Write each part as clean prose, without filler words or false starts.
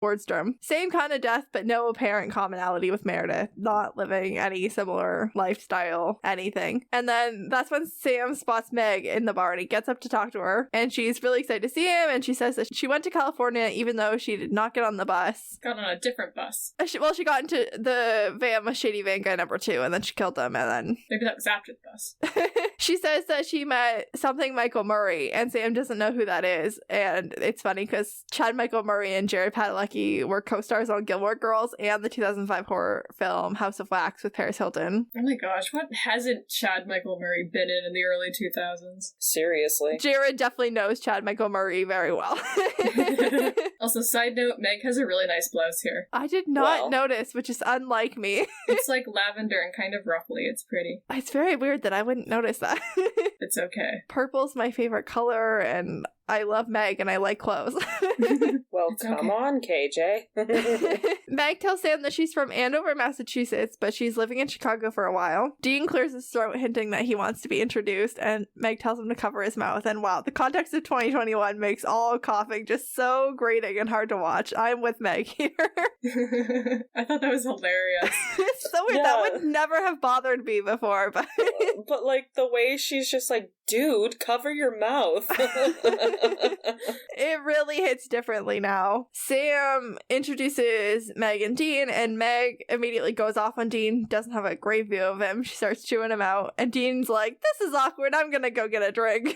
Wordstrom. Same kind of death, but no apparent commonality with Meredith. Not living any similar lifestyle, anything. And then that's when Sam spots Meg in the bar and he gets up to talk to her. And she's really excited to see him. And she says that she went to California even though she did not get on the bus. Got on a different bus. She got into the van with Shady Van Guy number 2 and then she killed him and then... Maybe that was after the bus. She says that she met something Michael Murray and Sam doesn't know who that is. And it's funny because Chad Michael Murray and Jared Padalecki were co-stars on Gilmore Girls and the 2005 horror film House of Wax with Paris Hilton. Oh my gosh, what hasn't Chad Michael Murray been in the early 2000s? Seriously. Jared definitely knows Chad Michael Murray very well. Also, side note, Meg has a really nice blouse here. I did not notice, which is unlike me. It's like lavender and kind of ruffly. It's pretty. It's very weird that I wouldn't notice that. It's okay. Purple's my favorite color, and I love Meg, and I like clothes. Well, come on, KJ. Meg tells Sam that she's from Andover, Massachusetts, but she's living in Chicago for a while. Dean clears his throat, hinting that he wants to be introduced, and Meg tells him to cover his mouth. And wow, the context of 2021 makes all coughing just so grating and hard to watch. I'm with Meg here. I thought that was hilarious. It's so weird. Yeah. That would never have bothered me before, but... But, like, the way she's just like, dude, cover your mouth. It really hits differently now. Sam introduces Meg and Dean, and Meg immediately goes off on Dean, doesn't have a great view of him. She starts chewing him out, and Dean's like, this is awkward, I'm gonna go get a drink.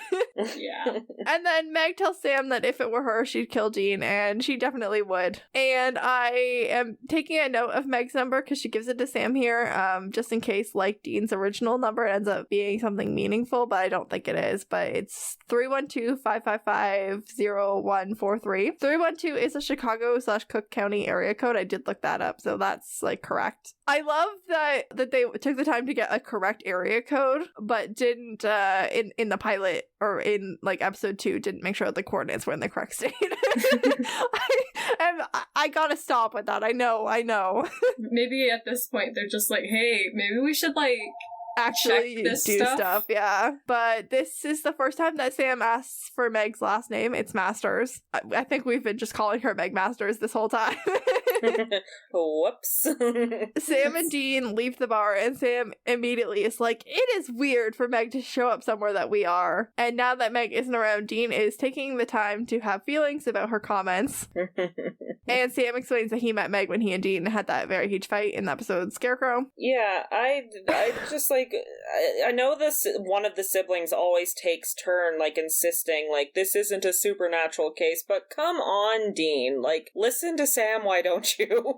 Yeah. And then Meg tells Sam that if it were her, she'd kill Dean, and she definitely would. And I am taking a note of Meg's number because she gives it to Sam here, just in case, like Dean's original number, it ends up being something meaningful, but I don't think it is. But it's 312-555-0143. 312 is a Chicago/Cook County area code. I did look that up, so that's like correct. I love that they took the time to get a correct area code, but didn't in the pilot or in like episode 2 didn't make sure that the coordinates were in the correct state. I gotta stop with that. I know. Maybe at this point they're just like, hey, maybe we should like actually do stuff, yeah. But this is the first time that Sam asks for Meg's last name. It's Masters. I think we've been just calling her Meg Masters this whole time. Whoops. Sam and Dean leave the bar, and Sam immediately is like, it is weird for Meg to show up somewhere that we are. And now that Meg isn't around, Dean is taking the time to have feelings about her comments. And Sam explains that he met Meg when he and Dean had that very huge fight in the episode Scarecrow. Yeah, I just like, I know this, one of the siblings always takes turn, like, insisting, like, this isn't a supernatural case, but come on, Dean, like, listen to Sam, why don't you?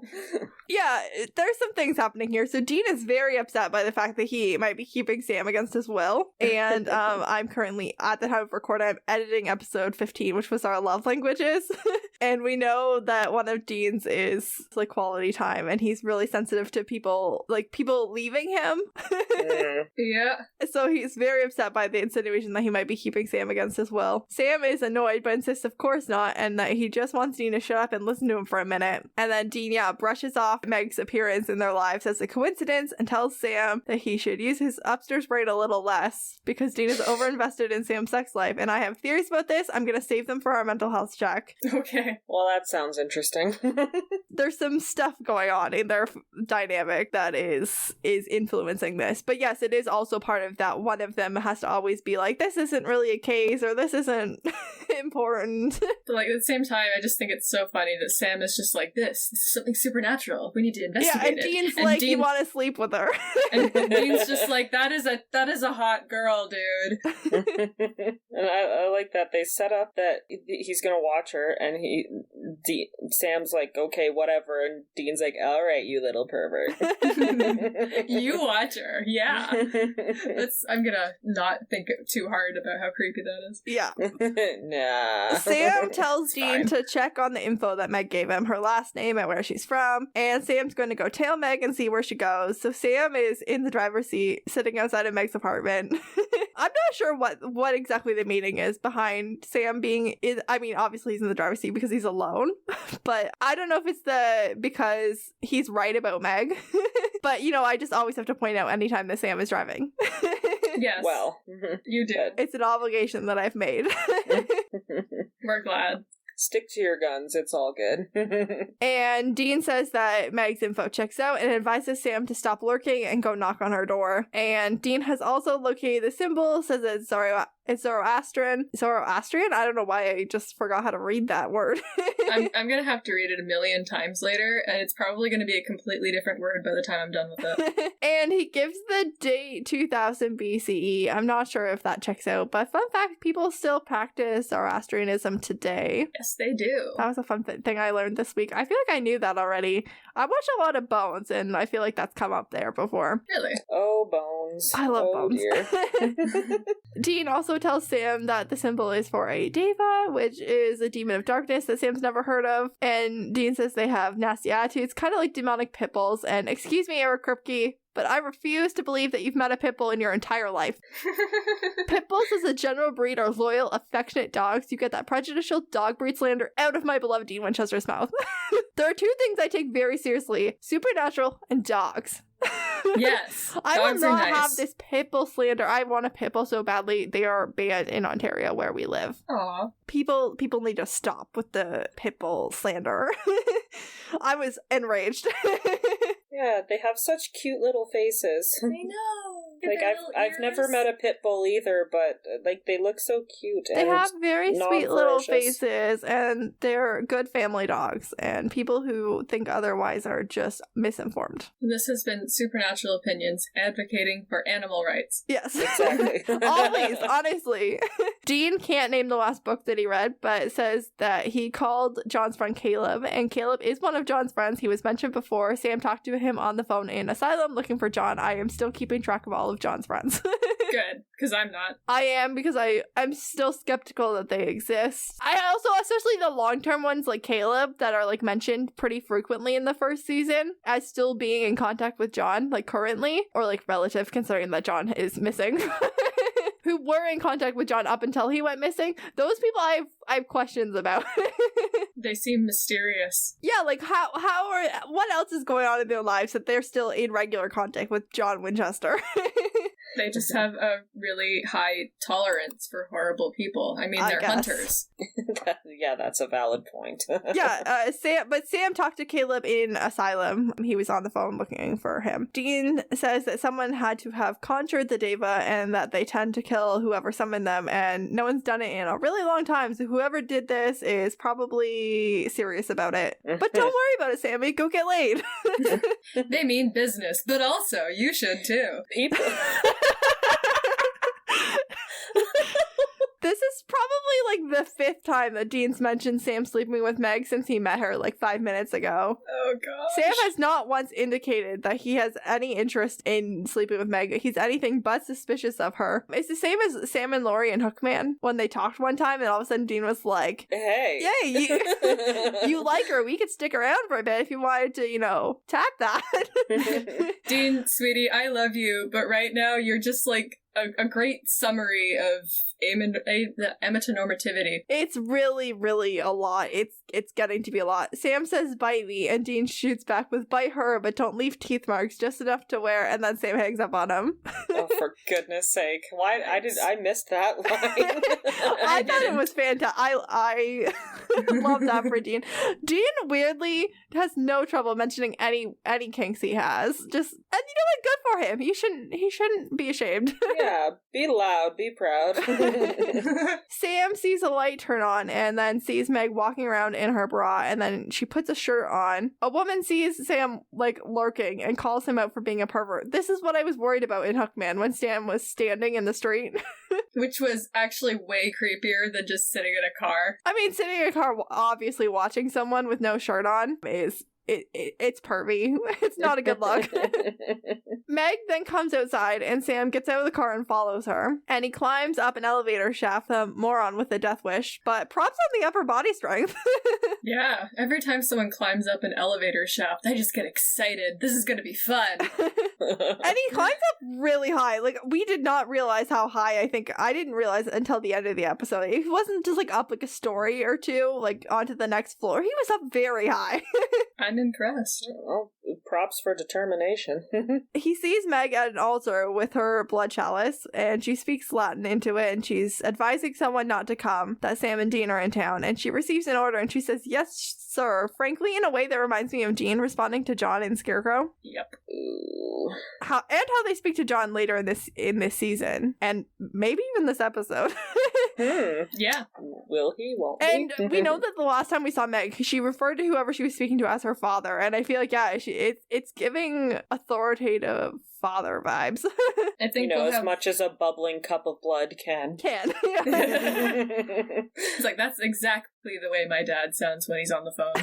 Yeah, there's some things happening here. So Dean is very upset by the fact that he might be keeping Sam against his will, and I'm currently, at the time of recording, I'm editing episode 15, which was our love languages, and we know that one of Dean's is, like, quality time, and he's really sensitive to people leaving him. Yeah. So he's very upset by the insinuation that he might be keeping Sam against his will. Sam is annoyed, but insists of course not, and that he just wants Dean to shut up and listen to him for a minute. And then Dean, brushes off Meg's appearance in their lives as a coincidence and tells Sam that he should use his upstairs brain a little less because Dean is overinvested in Sam's sex life. And I have theories about this. I'm gonna save them for our mental health check. Okay. Well, that sounds interesting. There's some stuff going on in their dynamic that is influencing this. But yes, it is also part of that one of them has to always be like, this isn't really a case, or this isn't important. But like at the same time, I just think it's so funny that Sam is just like, this is something supernatural. We need to investigate it. Yeah, and Dean's like, you want to sleep with her. And Dean's just like, that is a hot girl, dude. And I like that they set up that he's gonna watch her, and Sam's like, okay, whatever, and Dean's like, all right, you little pervert. You watch her, yeah. I'm gonna not think too hard about how creepy that is. Yeah. Nah. Sam tells Dean to check on the info that Meg gave him, her last name and where she's from, and Sam's going to go tail Meg and see where she goes. So Sam is in the driver's seat, sitting outside of Meg's apartment. I'm not sure what exactly the meaning is behind Sam being in, I mean, obviously he's in the driver's seat because he's alone, but I don't know if it's because he's right about Meg. But, I just always have to point out anytime that Sam is driving. Yes. Well, you did. It's an obligation that I've made. We're glad. Stick to your guns. It's all good. And Dean says that Meg's info checks out and advises Sam to stop lurking and go knock on her door. And Dean has also located the symbol, says it's Zoroastrian. Zoroastrian? I don't know why I just forgot how to read that word. I'm gonna have to read it a million times later, and it's probably gonna be a completely different word by the time I'm done with it. And he gives the date 2000 BCE. I'm not sure if that checks out, but fun fact, people still practice Zoroastrianism today. Yes, they do. That was a fun thing I learned this week. I feel like I knew that already. I watch a lot of Bones, and I feel like that's come up there before. Really? Oh, Bones. I love Bones. Dear. Dean also tells Sam that the symbol is for a deva, which is a demon of darkness that Sam's never heard of. And Dean says they have nasty attitudes, kind of like demonic pit bulls. And excuse me, Eric Kripke, but I refuse to believe that you've met a pit bull in your entire life. Pit bulls as a general breed are loyal, affectionate dogs. You get that prejudicial dog breed slander out of my beloved Dean Winchester's mouth. There are two things I take very seriously: supernatural and dogs. Yes. I will Dogs are not nice. have this pit bull slander. I want a pit bull so badly. They are banned in Ontario where we live. Aw. People need to stop with the pit bull slander. I was enraged. Yeah, they have such cute little faces. I know. Like, I've never met a pit bull either, but like they look so cute. They and have very sweet little non-ferocious. faces, and they're good family dogs, and people who think otherwise are just misinformed. This has been Supernatural Opinions, advocating for animal rights. Yes. Exactly. Always, honestly. Dean can't name the last book that he read, but says that he called John's friend Caleb, and Caleb is one of John's friends. He was mentioned before. Sam talked to him on the phone in Asylum looking for John. I am still keeping track of all of John's friends. Good, because I'm not. I am, because I'm still skeptical that they exist. I also, especially the long-term ones like Caleb that are like mentioned pretty frequently in the first season as still being in contact with John, like currently, or like relative, considering that John is missing. Who were in contact with John up until he went missing. Those people I have questions about. They seem mysterious. Yeah, like what else is going on in their lives that they're still in regular contact with John Winchester? They just have a really high tolerance for horrible people. I mean, I they're guess. hunters. Yeah, that's a valid point. Yeah, Sam talked to Caleb in Asylum. He was on the phone looking for him. Dean says that someone had to have conjured the deva and that they tend to kill whoever summoned them, and no one's done it in a really long time, so whoever did this is probably serious about it. But don't worry about it, Sammy. Go get laid. They mean business, but also you should too. People. This is probably like the 5th time that Dean's mentioned Sam sleeping with Meg since he met her like 5 minutes ago. Oh god. Sam has not once indicated that he has any interest in sleeping with Meg. He's anything but suspicious of her. It's the same as Sam and Lori and Hookman when they talked one time and all of a sudden Dean was like, Hey. "Yay, you like her. We could stick around for a bit if you wanted to, tap that." Dean, sweetie, I love you, but right now you're just like a great summary of the amatonormativity. It's really, really a lot. It's getting to be a lot. Sam says, "Bite me," and Dean shoots back with, "Bite her, but don't leave teeth marks, just enough to wear," and then Sam hangs up on him. Oh, for goodness sake. Why I missed that line. I thought it was fantastic. I love that for Dean. Dean weirdly has no trouble mentioning any kinks he has. Just, and you know what? Good for him. He shouldn't be ashamed. Yeah, be loud, be proud. Sam sees a light turn on and then sees Meg walking around in her bra, and then she puts a shirt on. A woman sees Sam like lurking and calls him out for being a pervert. This is what I was worried about in Hookman when Sam was standing in the street. Which was actually way creepier than just sitting in a car. I mean, sitting in a car obviously watching someone with no shirt on is it's pervy. It's not a good look. Meg then comes outside and Sam gets out of the car and follows her. And he climbs up an elevator shaft, the moron with a death wish, but props on the upper body strength. Yeah, every time someone climbs up an elevator shaft, I just get excited. This is gonna be fun. And he climbs up really high. Like, we did not realize how high. I didn't realize until the end of the episode. He wasn't just like up like a story or two, like onto the next floor. He was up very high. I'm impressed. Well, props for determination. He sees Meg at an altar with her blood chalice, and she speaks Latin into it, and she's advising someone not to come, that Sam and Dean are in town, and she receives an order, and she says, "Yes, sir," frankly in a way that reminds me of Dean responding to John in Scarecrow. Yep. Ooh. How they speak to John later in this season, and maybe even this episode. Yeah. Will he? Won't And he? we know that the last time we saw Meg, she referred to whoever she was speaking to as her father, and I feel like, yeah, it's giving authoritative father vibes. I think as much as a bubbling cup of blood can. Yeah. It's like, that's exactly the way my dad sounds when he's on the phone.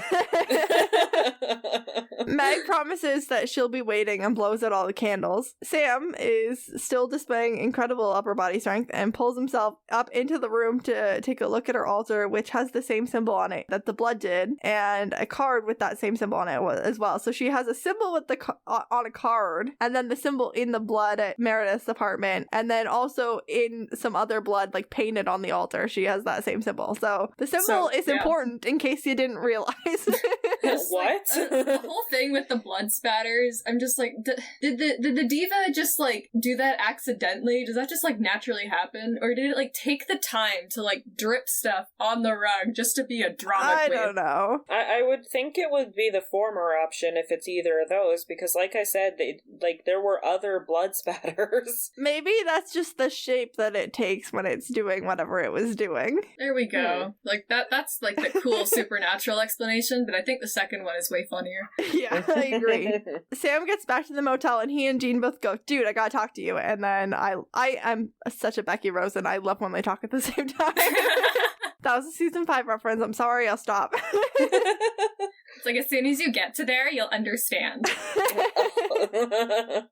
Meg promises that she'll be waiting and blows out all the candles. Sam is still displaying incredible upper body strength and pulls himself up into the room to take a look at her altar, which has the same symbol on it that the blood did, and a card with that same symbol on it as well. So she has a symbol with on a card, and then the symbol in the blood at Meredith's apartment, and then also in some other blood, like painted on the altar, she has that same symbol. So the symbol is important, in case you didn't realize. What? The whole thing with the blood spatters, I'm just like, did the diva just like do that accidentally? Does that just like naturally happen, or did it like take the time to like drip stuff on the rug just to be a drama queen? I don't know. I would think it would be the former option if it's either of those, because like I said, there were other blood spatters. Maybe that's just the shape that it takes when it's doing whatever it was doing. There we go. Like that's like the cool supernatural explanation, but I think the second one is way funnier. Yeah, I agree. Sam gets back to the motel and he and Dean both go, "Dude, I gotta talk to you." And then I'm such a Becky Rose, and I love when they talk at the same time. That was a season 5 reference. I'm sorry, I'll stop. It's like, as soon as you get to there, you'll understand.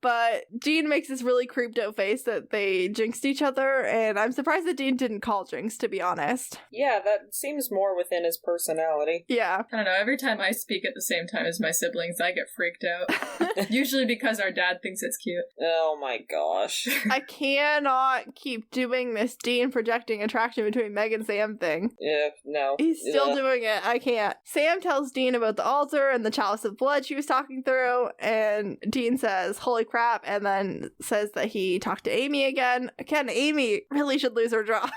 But Dean makes this really creeped out face that they jinxed each other, and I'm surprised that Dean didn't call Jinx, to be honest. Yeah, that seems more within his personality. Yeah. I don't know, every time I speak at the same time as my siblings, I get freaked out. Usually because our dad thinks it's cute. Oh my gosh. I cannot keep doing this Dean projecting attraction between Meg and Sam thing. Yeah, no. He's still doing it. I can't. Sam tells Dean about the altar and the chalice of blood she was talking through, and Dean says, "Holy crap," and then says that he talked to Amy again. Again, Amy really should lose her job.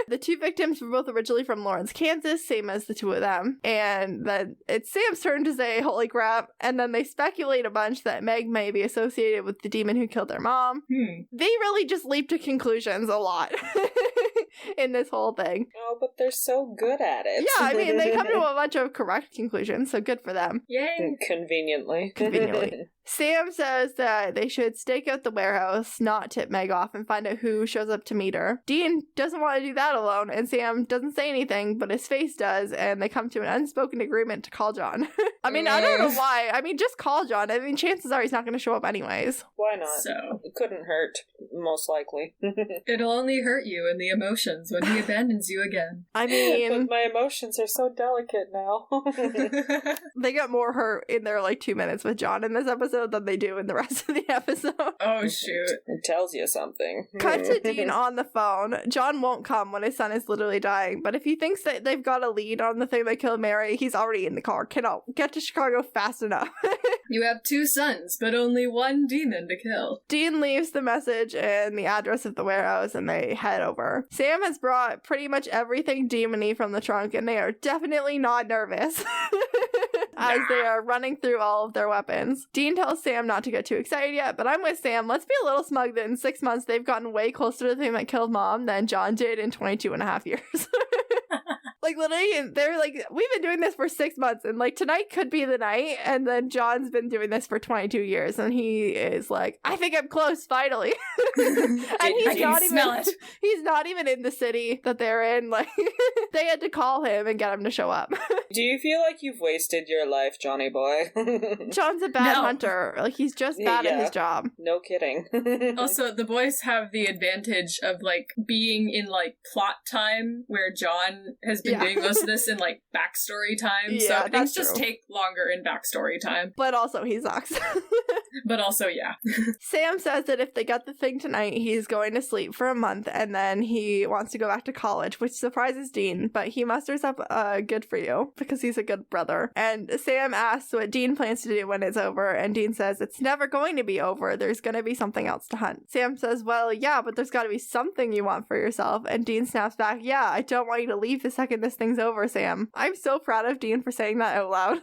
The two victims were both originally from Lawrence, Kansas, same as the two of them. And then it's Sam's turn to say, "Holy crap," and then they speculate a bunch that Meg may be associated with the demon who killed their mom. They really just leap to conclusions a lot in this whole thing. Oh, but they're so good at it. Yeah, I mean, they come to a bunch of correct conclusions, so good for them. Yay! Conveniently. Sam says that they should stake out the warehouse, not tip Meg off, and find out who shows up to meet her. Dean doesn't want to do that alone, and Sam doesn't say anything, but his face does, and they come to an unspoken agreement to call John. I mean, I don't know why. I mean, just call John. I mean, chances are he's not going to show up anyways. Why not? So it couldn't hurt, most likely. It'll only hurt you in the emotions when he abandons you again. I mean, but my emotions are so delicate now. They get more hurt in their 2 minutes with John in this episode than they do in the rest of the episode. Oh, shoot. It tells you something. Cut to Dean on the phone. John won't come when his son is literally dying, but if he thinks that they've got a lead on the thing that killed Mary, he's already in the car. Cannot get to Chicago fast enough. You have 2 sons, but only 1 demon to kill. Dean leaves the message and the address of the warehouse, and they head over. Sam has brought pretty much everything demon-y from the trunk, and they are definitely not nervous as they are running through all of their weapons. Dean tells Sam not to get too excited yet, but I'm with Sam. Let's be a little smug that in 6 months they've gotten way closer to the thing that killed Mom than John did in 22 and a half years. Literally, they're we've been doing this for 6 months, and tonight could be the night, and then John's been doing this for 22 years, and he is I think I'm close, finally. And he's not even in the city that they're in. They had to call him and get him to show up. Do you feel like you've wasted your life, Johnny boy? John's a bad hunter. He's just bad at his job. No kidding. Also, the boys have the advantage of being in plot time where John has been been doing most of this in like backstory time, so things just take longer in backstory time. But also he sucks. But also, yeah. Sam says that if they get the thing tonight, he's going to sleep for a month and then he wants to go back to college, which surprises Dean, but he musters up good for you because he's a good brother. And Sam asks what Dean plans to do when it's over, and Dean says it's never going to be over. There's going to be something else to hunt. Sam says, well, yeah, but there's got to be something you want for yourself. And Dean snaps back, yeah, I don't want you to leave the second this thing's over, Sam. I'm so proud of Dean for saying that out loud.